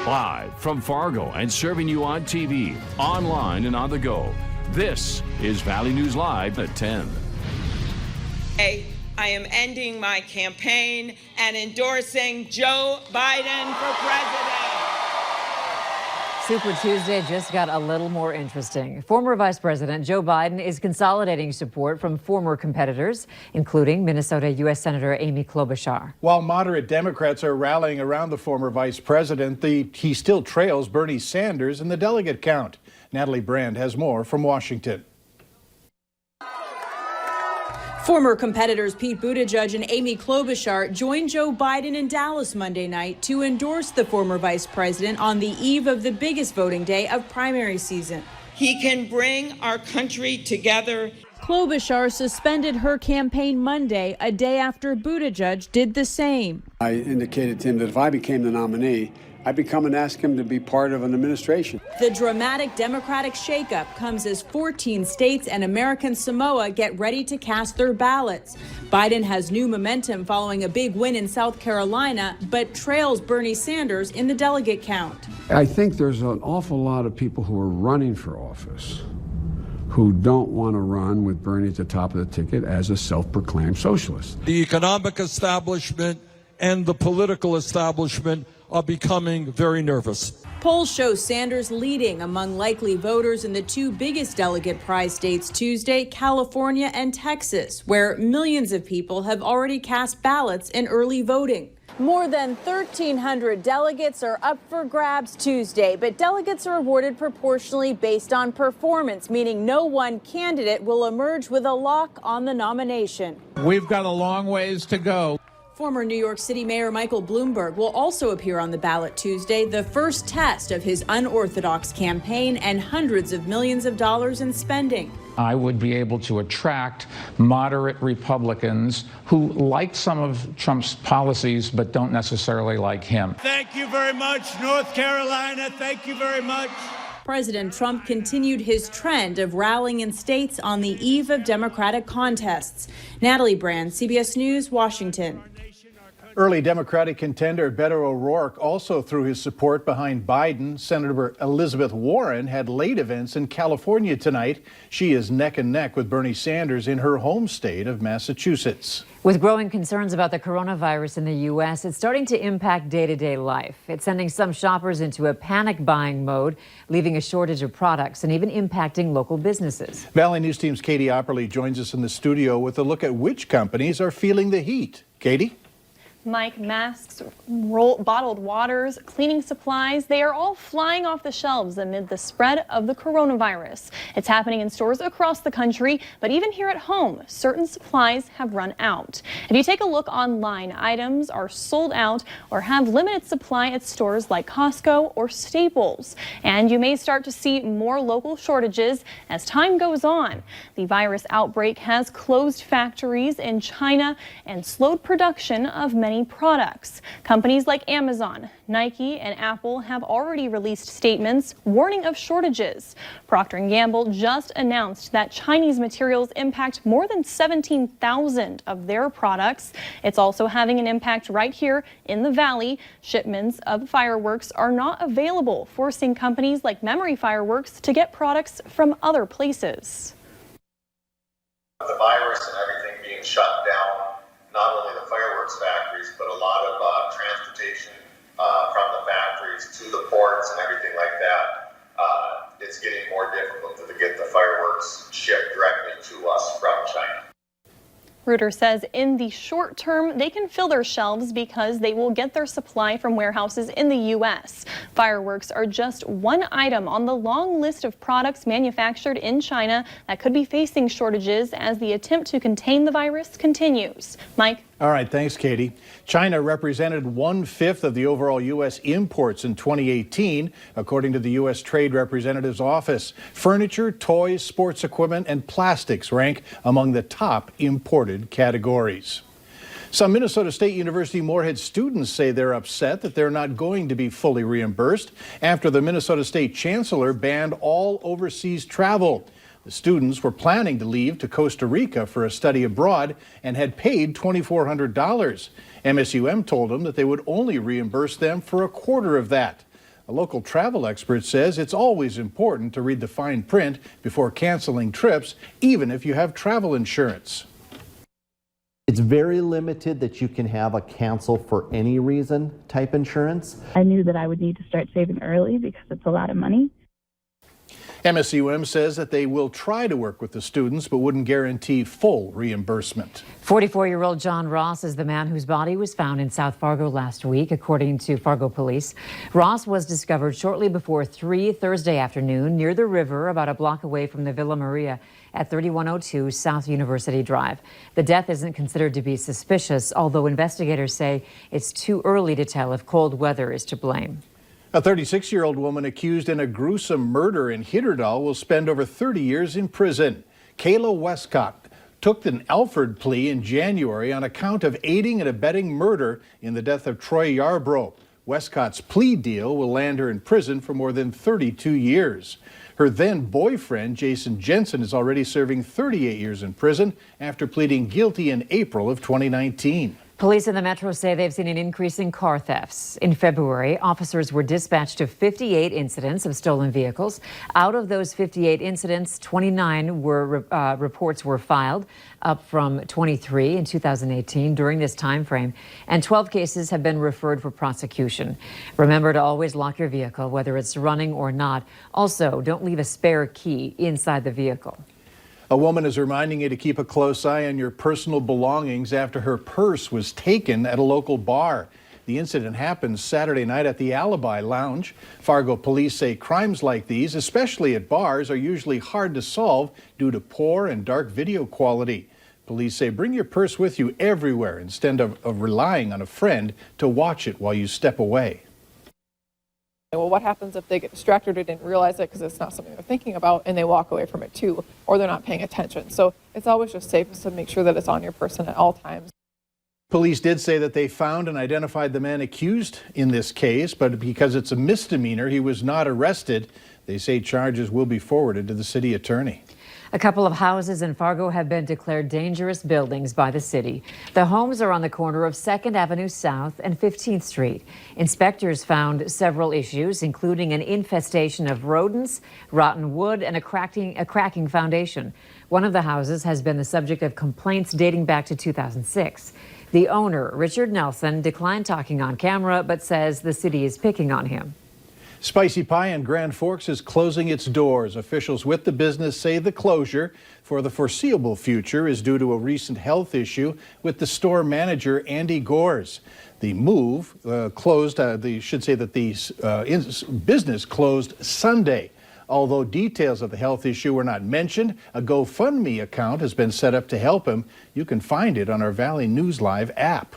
Live from Fargo and serving you on TV, online, and on the go. This is Valley News Live at 10. I am ending my campaign and endorsing Joe Biden for president. Super Tuesday just got a little more interesting. Former Vice President Joe Biden is consolidating support from former competitors, including Minnesota U.S. Senator Amy Klobuchar. While moderate Democrats are rallying around the former vice president, he still trails Bernie Sanders in the delegate count. Natalie Brand has more from Washington. Former competitors Pete Buttigieg and Amy Klobuchar joined Joe Biden in Dallas Monday night to endorse the former vice president on the eve of the biggest voting day of primary season. He can bring our country together. Klobuchar suspended her campaign Monday, a day after Buttigieg did the same. I indicated to him that if I became the nominee, I'd come and ask him to be part of an administration. The dramatic Democratic shakeup comes as 14 states and American Samoa get ready to cast their ballots. Biden has new momentum following a big win in South Carolina, but trails Bernie Sanders in the delegate count. I think there's an awful lot of people who are running for office who don't want to run with Bernie at the top of the ticket as a self-proclaimed socialist. The economic establishment and the political establishment are becoming very nervous. Polls show Sanders leading among likely voters in the two biggest delegate prize states Tuesday, California and Texas, where millions of people have already cast ballots in early voting. More than 1,300 delegates are up for grabs Tuesday, but delegates are awarded proportionally based on performance, meaning no one candidate will emerge with a lock on the nomination. We've got a long ways to go. Former New York City Mayor Michael Bloomberg will also appear on the ballot Tuesday, the first test of his unorthodox campaign and hundreds of millions of dollars in spending. I would be able to attract moderate Republicans who like some of Trump's policies but don't necessarily like him. Thank you very much, North Carolina. Thank you very much. President Trump continued his trend of rallying in states on the eve of Democratic contests. Natalie Brand, CBS News, Washington. Early Democratic contender Beto O'Rourke also threw his support behind Biden. Senator Elizabeth Warren had late events in California tonight. She is neck and neck with Bernie Sanders in her home state of Massachusetts. With growing concerns about the coronavirus in the U.S., it's starting to impact day-to-day life. It's sending some shoppers into a panic buying mode, leaving a shortage of products and even impacting local businesses. Valley News Team's Katie Opperly joins us in the studio with a look at which companies are feeling the heat. Katie? Mike, masks, bottled waters, cleaning supplies, they are all flying off the shelves amid the spread of the coronavirus. It's happening in stores across the country, but even here at home, certain supplies have run out. If you take a look online, items are sold out or have limited supply at stores like Costco or Staples. And you may start to see more local shortages as time goes on. The virus outbreak has closed factories in China and slowed production of many products. Companies like Amazon, Nike, and Apple have already released statements warning of shortages. Procter & Gamble just announced that Chinese materials impact more than 17,000 of their products. It's also having an impact right here in the Valley. Shipments of fireworks are not available, forcing companies like Memory Fireworks to get products from other places. The virus and everything being shut down, not only the fireworks factories, but a lot of transportation from the factories to the ports and everything like that. It's getting more difficult to get the fireworks shipped directly to us from China. Reuters says in the short term, they can fill their shelves because they will get their supply from warehouses in the U.S. Fireworks are just one item on the long list of products manufactured in China that could be facing shortages as the attempt to contain the virus continues. Mike? All right, thanks, Katie. China represented 1/5 of the overall U.S. imports in 2018, according to the U.S. Trade Representative's Office. Furniture, toys, sports equipment, and plastics rank among the top imported categories. Some Minnesota State University Moorhead students say they're upset that they're not going to be fully reimbursed after the Minnesota State Chancellor banned all overseas travel. The students were planning to leave to Costa Rica for a study abroad and had paid $2,400. MSUM told them that they would only reimburse them for a quarter of that. A local travel expert says it's always important to read the fine print before canceling trips, even if you have travel insurance. It's very limited that you can have a cancel for any reason type insurance. I knew that I would need to start saving early because it's a lot of money. MSUM says that they will try to work with the students but wouldn't guarantee full reimbursement. 44-year-old John Ross is the man whose body was found in South Fargo last week, according to Fargo police. Ross was discovered shortly before 3 Thursday afternoon near the river, about a block away from the Villa Maria at 3102 South University Drive. The death isn't considered to be suspicious, although investigators say it's too early to tell if cold weather is to blame. A 36-year-old woman accused in a gruesome murder in Hitterdal will spend over 30 years in prison. Kayla Westcott took an Alford plea in January on account of aiding and abetting murder in the death of Troy Yarbrough. Westcott's plea deal will land her in prison for more than 32 years. Her then boyfriend, Jason Jensen, is already serving 38 years in prison after pleading guilty in April of 2019. Police in the metro say they've seen an increase in car thefts. In February, officers were dispatched to 58 incidents of stolen vehicles. Out of those 58 incidents, 29 reports were filed, up from 23 in 2018 during this time frame, and 12 cases have been referred for prosecution. Remember to always lock your vehicle, whether it's running or not. Also, don't leave a spare key inside the vehicle. A woman is reminding you to keep a close eye on your personal belongings after her purse was taken at a local bar. The incident happened Saturday night at the Alibi Lounge. Fargo police say crimes like these, especially at bars, are usually hard to solve due to poor and dark video quality. Police say bring your purse with you everywhere instead of relying on a friend to watch it while you step away. Well, what happens if they get distracted or didn't realize it because it's not something they're thinking about and they walk away from it too, or they're not paying attention? So it's always just safest to make sure that it's on your person at all times. Police did say that they found and identified the man accused in this case, but because it's a misdemeanor, he was not arrested. They say charges will be forwarded to the city attorney. A couple of houses in Fargo have been declared dangerous buildings by the city. The homes are on the corner of 2nd Avenue South and 15th Street. Inspectors found several issues, including an infestation of rodents, rotten wood, and a cracking foundation. One of the houses has been the subject of complaints dating back to 2006. The owner, Richard Nelson, declined talking on camera, but says the city is picking on him. Spicy Pie in Grand Forks is closing its doors. Officials with the business say the closure for the foreseeable future is due to a recent health issue with the store manager, Andy Gores. The move business closed Sunday. Although details of the health issue were not mentioned, a GoFundMe account has been set up to help him. You can find it on our Valley News Live app.